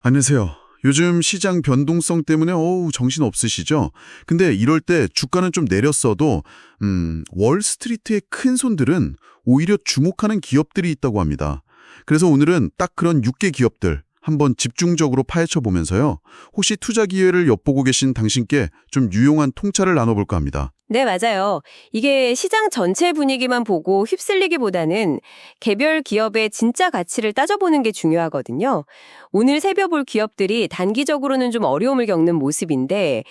안녕하세요. 요즘 시장 변동성 때문에 정신 없으시죠? 근데 이럴 때 주가는 좀 내렸어도 월스트리트의 큰 손들은 오히려 주목하는 기업들이 있다고 합니다. 그래서 오늘은 딱 그런 6개 기업들 한번 집중적으로 파헤쳐 보면서요. 혹시 투자 기회를 엿보고 계신 당신께 좀 유용한 통찰을 나눠볼까 합니다. 네, 맞아요. 이게 시장 전체 분위기만 보고 휩쓸리기보다는 개별 기업의 진짜 가치를 따져보는 게 중요하거든요. 오늘 살펴볼 기업들이 단기적으로는 좀 어려움을 겪는 모습인데,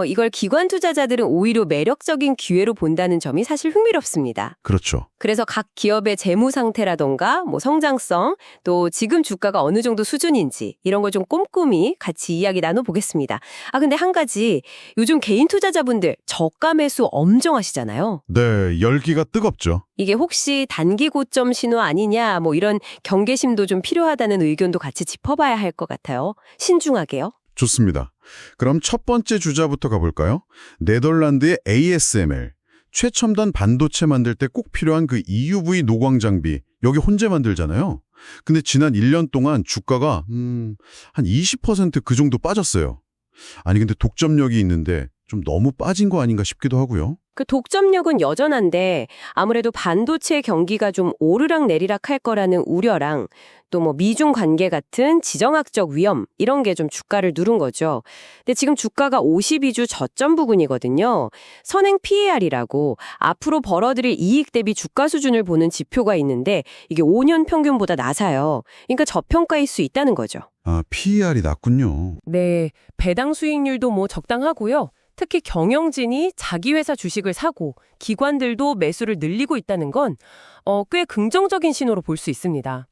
이걸 기관 투자자들은 오히려 매력적인 기회로 본다는 점이 사실 흥미롭습니다. 그렇죠. 그래서 각 기업의 재무 상태라던가 성장성, 또 지금 주가가 어느 정도 수준인지 이런 걸 좀 꼼꼼히 같이 이야기 나눠보겠습니다. 근데 한 가지, 요즘 개인 투자자분들 저가 매수 엄청 하시잖아요. 네, 열기가 뜨겁죠. 이게 혹시 단기 고점 신호 아니냐 이런 경계심도 좀 필요하다는 의견도 같이 짚어봐야 할 것 같아요. 신중하게요. 좋습니다. 그럼 첫 번째 주자부터 가볼까요? 네덜란드의 ASML. 최첨단 반도체 만들 때 꼭 필요한 그 EUV 노광 장비, 여기 혼재 만들잖아요. 근데 지난 1년 동안 주가가 한 20% 그 정도 빠졌어요. 아니 근데 독점력이 있는데 좀 너무 빠진 거 아닌가 싶기도 하고요. 그 독점력은 여전한데 아무래도 반도체 경기가 좀 오르락 내리락 할 거라는 우려랑 또 미중 관계 같은 지정학적 위험 이런 게 좀 주가를 누른 거죠. 근데 지금 주가가 52주 저점 부근이거든요. 선행 PER이라고 앞으로 벌어들일 이익 대비 주가 수준을 보는 지표가 있는데 이게 5년 평균보다 낮아요. 그러니까 저평가일 수 있다는 거죠. 아, PER이 낮군요. 네, 배당 수익률도 적당하고요. 특히 경영진이 자기 회사 주식을 사고 기관들도 매수를 늘리고 있다는 건 꽤 긍정적인 신호로 볼 수 있습니다.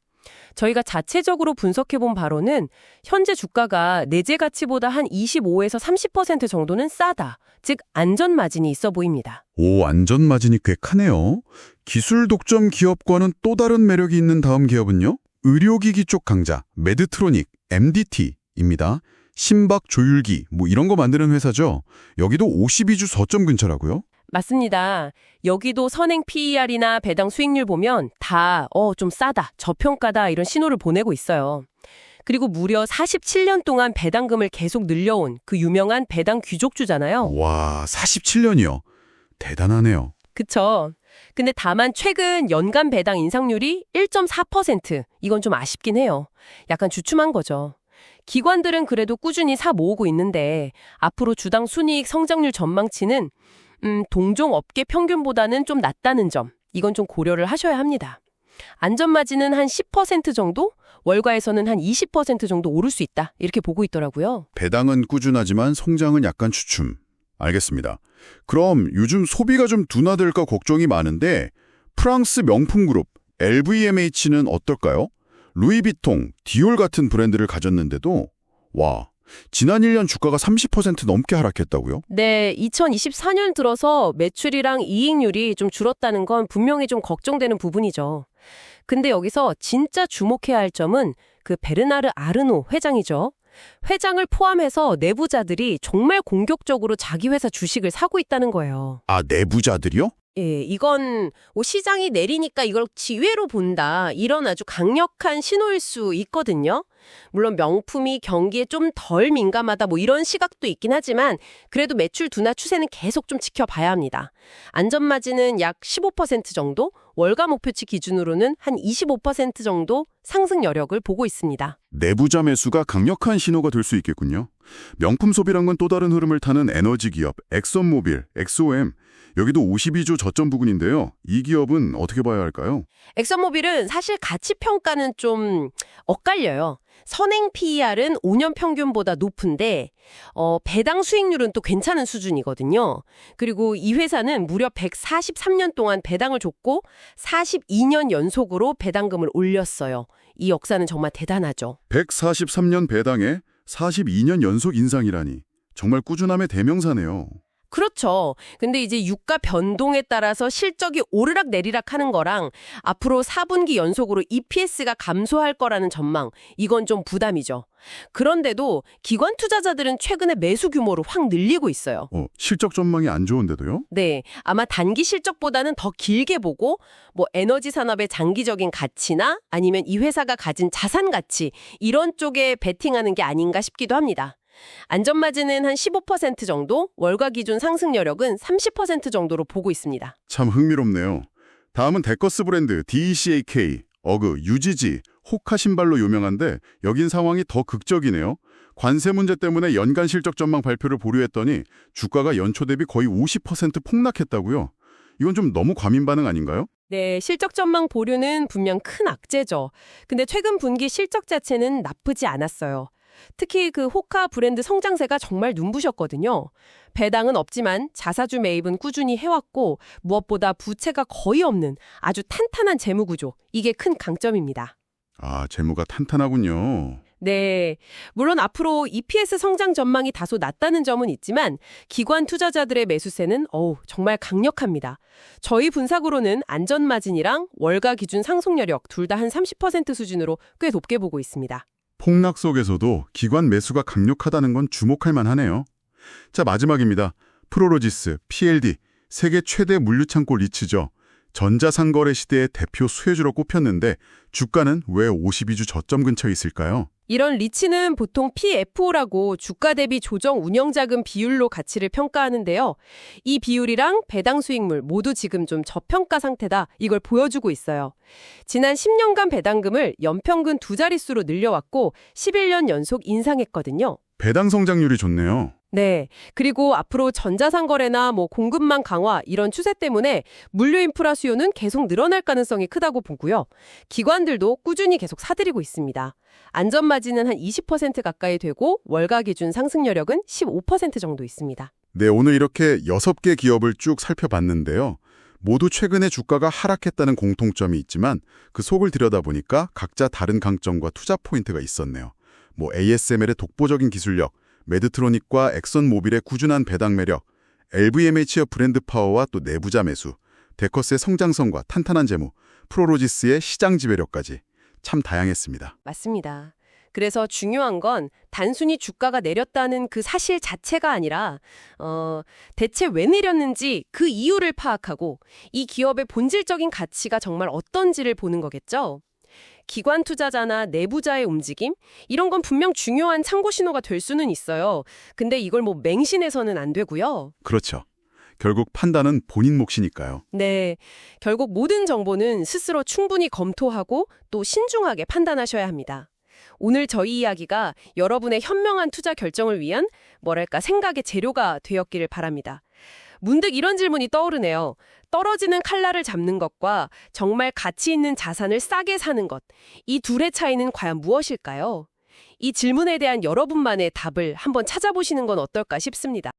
저희가 자체적으로 분석해본 바로는 현재 주가가 내재 가치보다 한 25에서 30% 정도는 싸다. 즉 안전 마진이 있어 보입니다. 오, 안전 마진이 꽤 크네요. 기술 독점 기업과는 또 다른 매력이 있는 다음 기업은요? 의료기기 쪽 강자, 메드트로닉, MDT입니다. 심박 조율기, 이런 거 만드는 회사죠. 여기도 52주 저점 근처라고요? 맞습니다. 여기도 선행 PER이나 배당 수익률 보면 다 좀 싸다, 저평가다 이런 신호를 보내고 있어요. 그리고 무려 47년 동안 배당금을 계속 늘려온 그 유명한 배당 귀족주잖아요. 와, 47년이요. 대단하네요. 그쵸. 근데 다만 최근 연간 배당 인상률이 1.4%. 이건 좀 아쉽긴 해요. 약간 주춤한 거죠. 기관들은 그래도 꾸준히 사 모으고 있는데 앞으로 주당 순이익 성장률 전망치는 동종 업계 평균보다는 좀 낮다는 점. 이건 좀 고려를 하셔야 합니다. 안전마진은 한 10% 정도? 월가에서는 한 20% 정도 오를 수 있다. 이렇게 보고 있더라고요. 배당은 꾸준하지만 성장은 약간 추춤. 알겠습니다. 그럼 요즘 소비가 좀 둔화될까 걱정이 많은데 프랑스 명품 그룹 LVMH는 어떨까요? 루이비통, 디올 같은 브랜드를 가졌는데도 지난 1년 주가가 30% 넘게 하락했다고요? 네, 2024년 들어서 매출이랑 이익률이 좀 줄었다는 건 분명히 좀 걱정되는 부분이죠. 근데 여기서 진짜 주목해야 할 점은 그 베르나르 아르노 회장이죠. 회장을 포함해서 내부자들이 정말 공격적으로 자기 회사 주식을 사고 있다는 거예요. 아, 내부자들이요? 예, 이건 시장이 내리니까 이걸 기회로 본다. 이런 아주 강력한 신호일 수 있거든요. 물론 명품이 경기에 좀 덜 민감하다 이런 시각도 있긴 하지만 그래도 매출 둔화 추세는 계속 좀 지켜봐야 합니다. 안전마진은 약 15% 정도, 월가 목표치 기준으로는 한 25% 정도 상승 여력을 보고 있습니다. 내부자 매수가 강력한 신호가 될 수 있겠군요. 명품 소비란 건 또 다른 흐름을 타는 에너지 기업 엑선모빌, XOM. 여기도 52주 저점 부근인데요. 이 기업은 어떻게 봐야 할까요? 엑선모빌은 사실 가치 평가는 좀 엇갈려요. 선행 PER은 5년 평균보다 높은데 배당 수익률은 또 괜찮은 수준이거든요. 그리고 이 회사는 무려 143년 동안 배당을 줬고 42년 연속으로 배당금을 올렸어요. 이 역사는 정말 대단하죠. 143년 배당에 42년 연속 인상이라니. 정말 꾸준함의 대명사네요. 그렇죠. 근데 이제 유가 변동에 따라서 실적이 오르락 내리락 하는 거랑 앞으로 4분기 연속으로 EPS가 감소할 거라는 전망, 이건 좀 부담이죠. 그런데도 기관 투자자들은 최근에 매수 규모를 확 늘리고 있어요. 실적 전망이 안 좋은데도요? 네, 아마 단기 실적보다는 더 길게 보고 뭐 에너지 산업의 장기적인 가치나 아니면 이 회사가 가진 자산 가치 이런 쪽에 베팅하는 게 아닌가 싶기도 합니다. 안전마진은 한 15% 정도, 월가 기준 상승 여력은 30% 정도로 보고 있습니다. 참 흥미롭네요. 다음은 데커스 브랜드 DECAK, 어그, UGG, 호카 신발로 유명한데 여긴 상황이 더 극적이네요. 관세 문제 때문에 연간 실적 전망 발표를 보류했더니 주가가 연초 대비 거의 50% 폭락했다고요. 이건 좀 너무 과민 반응 아닌가요? 네, 실적 전망 보류는 분명 큰 악재죠. 근데 최근 분기 실적 자체는 나쁘지 않았어요. 특히 그 호카 브랜드 성장세가 정말 눈부셨거든요. 배당은 없지만 자사주 매입은 꾸준히 해왔고 무엇보다 부채가 거의 없는 아주 탄탄한 재무 구조. 이게 큰 강점입니다. 아, 재무가 탄탄하군요. 네, 물론 앞으로 EPS 성장 전망이 다소 낮다는 점은 있지만 기관 투자자들의 매수세는 정말 강력합니다. 저희 분석으로는 안전마진이랑 월가 기준 상속여력 둘 다 한 30% 수준으로 꽤 높게 보고 있습니다. 폭락 속에서도 기관 매수가 강력하다는 건 주목할 만하네요. 자, 마지막입니다. 프로로지스, PLD, 세계 최대 물류창고 리츠죠. 전자상거래 시대의 대표 수혜주로 꼽혔는데 주가는 왜 52주 저점 근처에 있을까요? 이런 리츠는 보통 PFO라고 주가 대비 조정 운영자금 비율로 가치를 평가하는데요. 이 비율이랑 배당 수익률 모두 지금 좀 저평가 상태다. 이걸 보여주고 있어요. 지난 10년간 배당금을 연평균 2자릿수로 늘려왔고 11년 연속 인상했거든요. 배당 성장률이 좋네요. 네. 그리고 앞으로 전자상거래나 공급망 강화 이런 추세 때문에 물류 인프라 수요는 계속 늘어날 가능성이 크다고 보고요. 기관들도 꾸준히 계속 사들이고 있습니다. 안전마진은 한 20% 가까이 되고 월가 기준 상승 여력은 15% 정도 있습니다. 네, 오늘 이렇게 6개 기업을 쭉 살펴봤는데요. 모두 최근에 주가가 하락했다는 공통점이 있지만 그 속을 들여다보니까 각자 다른 강점과 투자 포인트가 있었네요. ASML의 독보적인 기술력, 메드트로닉과 엑선모빌의 꾸준한 배당 매력, LVMH의 브랜드 파워와 또 내부자 매수, 데커스의 성장성과 탄탄한 재무, 프로로지스의 시장 지배력까지 참 다양했습니다. 맞습니다. 그래서 중요한 건 단순히 주가가 내렸다는 그 사실 자체가 아니라 대체 왜 내렸는지 그 이유를 파악하고 이 기업의 본질적인 가치가 정말 어떤지를 보는 거겠죠. 기관 투자자나 내부자의 움직임? 이런 건 분명 중요한 참고 신호가 될 수는 있어요. 근데 이걸 맹신해서는 안 되고요. 그렇죠. 결국 판단은 본인 몫이니까요. 네, 결국 모든 정보는 스스로 충분히 검토하고 또 신중하게 판단하셔야 합니다. 오늘 저희 이야기가 여러분의 현명한 투자 결정을 위한 생각의 재료가 되었기를 바랍니다. 문득 이런 질문이 떠오르네요. 떨어지는 칼날을 잡는 것과 정말 가치 있는 자산을 싸게 사는 것, 이 둘의 차이는 과연 무엇일까요? 이 질문에 대한 여러분만의 답을 한번 찾아보시는 건 어떨까 싶습니다.